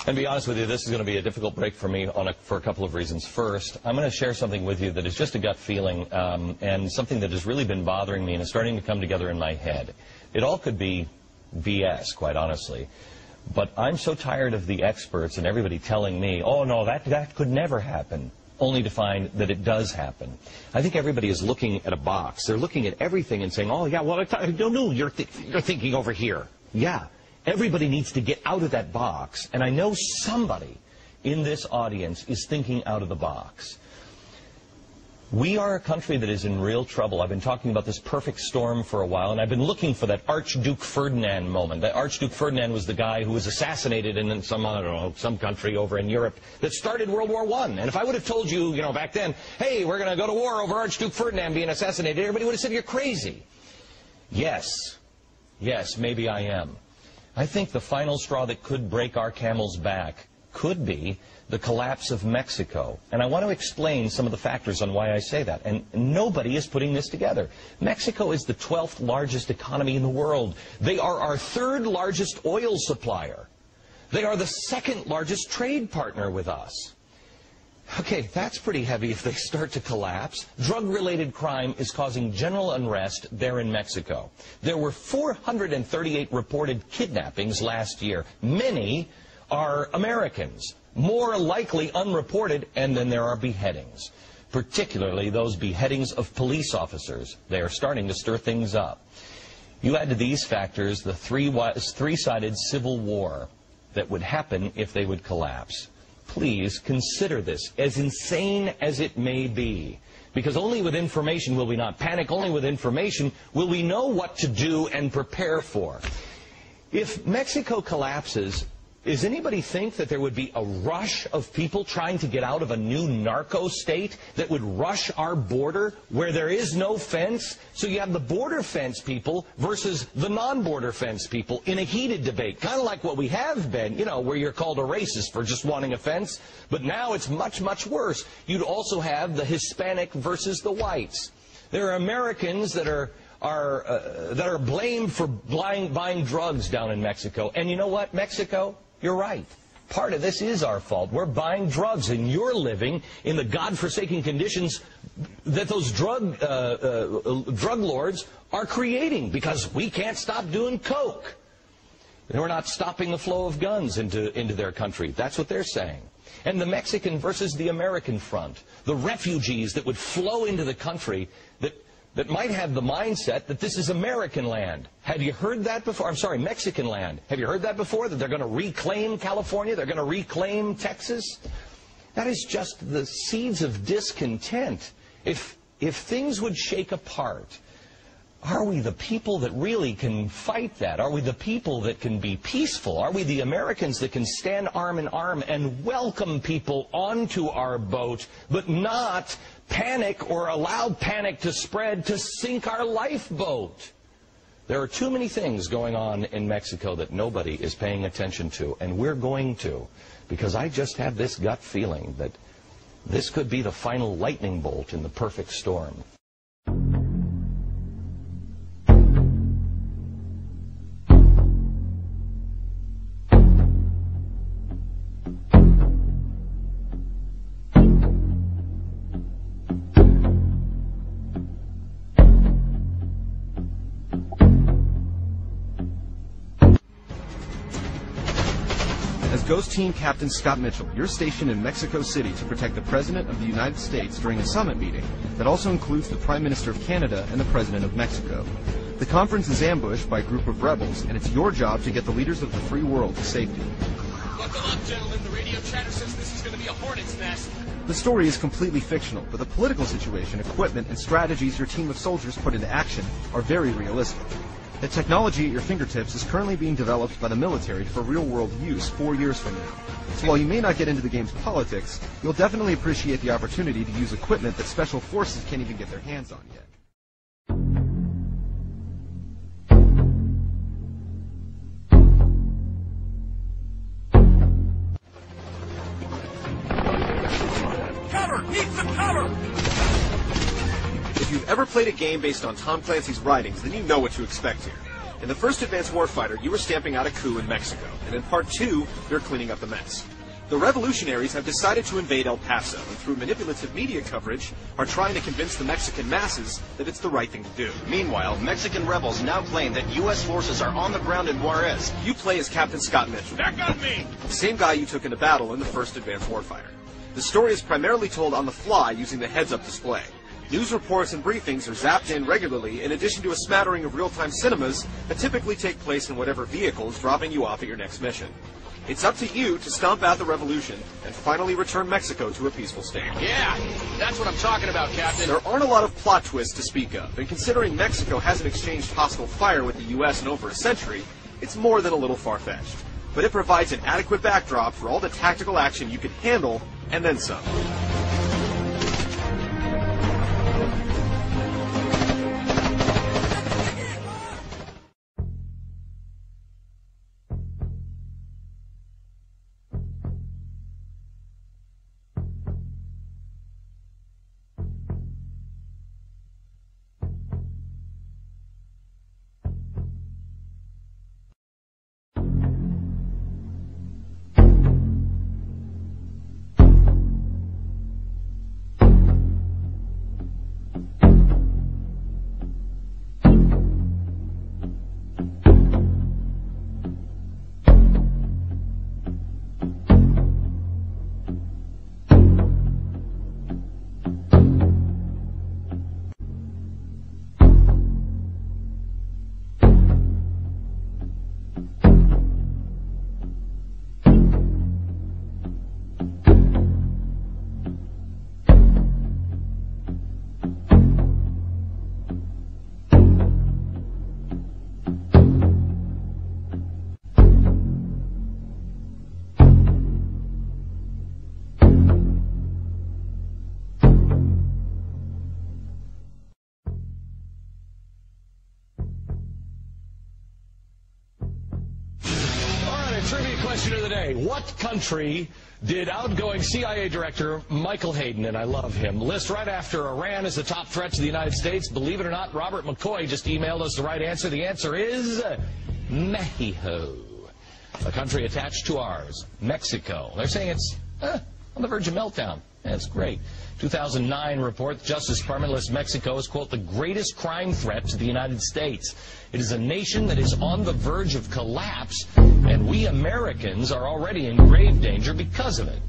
And to be honest with you, this is going to be a difficult break for me for a couple of reasons. First, I'm going to share something with you that is just a gut feeling and something that has really been bothering me and is starting to come together in my head. It all could be BS, quite honestly. But I'm so tired of the experts and everybody telling me, oh, no, that could never happen, only to find that it does happen. I think everybody is looking at a box. They're looking at everything and saying, oh, yeah, well, no, you're thinking over here. Yeah. Everybody needs to get out of that box, and I know somebody in this audience is thinking out of the box. We are a country that is in real trouble. I've been talking about this perfect storm for a while, and I've been looking for that Archduke Ferdinand moment. That Archduke Ferdinand was the guy who was assassinated in some, I don't know, some country over in Europe that started World War I. And if I would have told you, back then, hey, we're going to go to war over Archduke Ferdinand being assassinated, everybody would have said you're crazy. Yes, maybe I am. I think the final straw that could break our camel's back could be the collapse of Mexico. And I want to explain some of the factors on why I say that. And nobody is putting this together. Mexico is the 12th largest economy in the world. They are our 3rd largest oil supplier. They are the 2nd largest trade partner with us. Okay, that's pretty heavy if they start to collapse. Drug-related crime is causing general unrest there in Mexico. There were 438 reported kidnappings last year. Many are Americans, more likely unreported, and then there are beheadings, particularly those beheadings of police officers. They are starting to stir things up. You add to these factors the three-sided civil war that would happen if they would collapse. Please consider this, as insane as it may be, because only with information will we not panic, only with information will we know what to do and prepare for. If Mexico collapses, does anybody think that there would be a rush of people trying to get out of a new narco state that would rush our border where there is no fence? So you have the border fence people versus the non-border fence people in a heated debate, kind of like what we have been, where you're called a racist for just wanting a fence. But now it's much, much worse. You'd also have the Hispanic versus the whites. There are Americans that are blamed for buying drugs down in Mexico. And you know what, Mexico? You're right. Part of this is our fault. We're buying drugs, and you're living in the godforsaken conditions that those drug lords are creating because we can't stop doing coke. We're not stopping the flow of guns into their country. That's what they're saying. And the Mexican versus the American front, the refugees that would flow into the country that might have the mindset that this is American land. Have you heard that before? I'm sorry, Mexican land. Have you heard that before, that they're going to reclaim California? They're going to reclaim Texas? That is just the seeds of discontent. If things would shake apart, are we the people that really can fight that? Are we the people that can be peaceful? Are we the Americans that can stand arm in arm and welcome people onto our boat, but not panic or allow panic to spread to sink our lifeboat? There are too many things going on in Mexico that nobody is paying attention to, and we're going to, because I just have this gut feeling that this could be the final lightning bolt in the perfect storm. Ghost Team Captain Scott Mitchell, you're stationed in Mexico City to protect the President of the United States during a summit meeting that also includes the Prime Minister of Canada and the President of Mexico. The conference is ambushed by a group of rebels, and it's your job to get the leaders of the free world to safety. Buckle up, gentlemen. The radio chatter says this is going to be a hornet's nest. The story is completely fictional, but the political situation, equipment, and strategies your team of soldiers put into action are very realistic. The technology at your fingertips is currently being developed by the military for real-world use 4 years from now. So while you may not get into the game's politics, you'll definitely appreciate the opportunity to use equipment that Special Forces can't even get their hands on yet. Cover! Need some cover! If you've ever played a game based on Tom Clancy's writings, then you know what to expect here. In the first Advanced Warfighter, you were stamping out a coup in Mexico, and in Part 2, you're cleaning up the mess. The revolutionaries have decided to invade El Paso, and through manipulative media coverage, are trying to convince the Mexican masses that it's the right thing to do. Meanwhile, Mexican rebels now claim that U.S. forces are on the ground in Juarez. You play as Captain Scott Mitchell. Back on me! The same guy you took into battle in the first Advanced Warfighter. The story is primarily told on the fly using the heads-up display. News reports and briefings are zapped in regularly, in addition to a smattering of real-time cinemas that typically take place in whatever vehicle is dropping you off at your next mission. It's up to you to stomp out the revolution and finally return Mexico to a peaceful state. Yeah, that's what I'm talking about, Captain. There aren't a lot of plot twists to speak of, and considering Mexico hasn't exchanged hostile fire with the U.S. in over a century, it's more than a little far-fetched. But it provides an adequate backdrop for all the tactical action you can handle, and then some. Trivia question of the day. What country did outgoing CIA Director Michael Hayden, and I love him, list right after Iran as the top threat to the United States? Believe it or not, Robert McCoy just emailed us the right answer. The answer is Mexico, a country attached to ours, Mexico. They're saying it's on the verge of meltdown. That's great. 2009 report, the Justice Department lists Mexico as, quote, the greatest crime threat to the United States. It is a nation that is on the verge of collapse, and we Americans are already in grave danger because of it.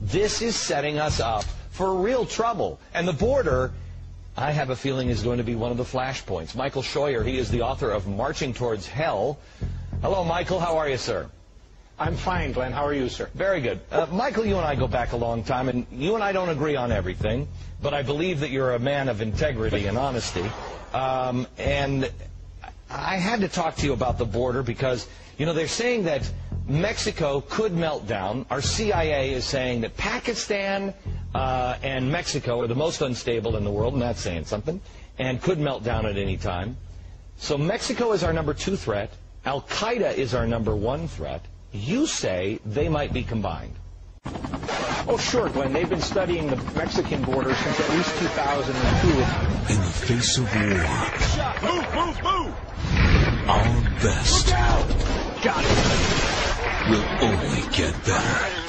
This is setting us up for real trouble. And the border, I have a feeling, is going to be one of the flashpoints. Michael Scheuer, he is the author of Marching Towards Hell. Hello, Michael. How are you, sir? I'm fine, Glenn. How are you, sir? Very good. Michael, you and I go back a long time, and you and I don't agree on everything, but I believe that you're a man of integrity and honesty. And I had to talk to you about the border because, you know, they're saying that Mexico could melt down. Our CIA is saying that Pakistan and Mexico are the most unstable in the world, and that's saying something, and could melt down at any time. So Mexico is our number 2 threat. Al-Qaeda is our number 1 threat. You say they might be combined. Oh, sure, Glenn. They've been studying the Mexican border since at least 2002. In the face of war, Move! our best Got it! will only get better.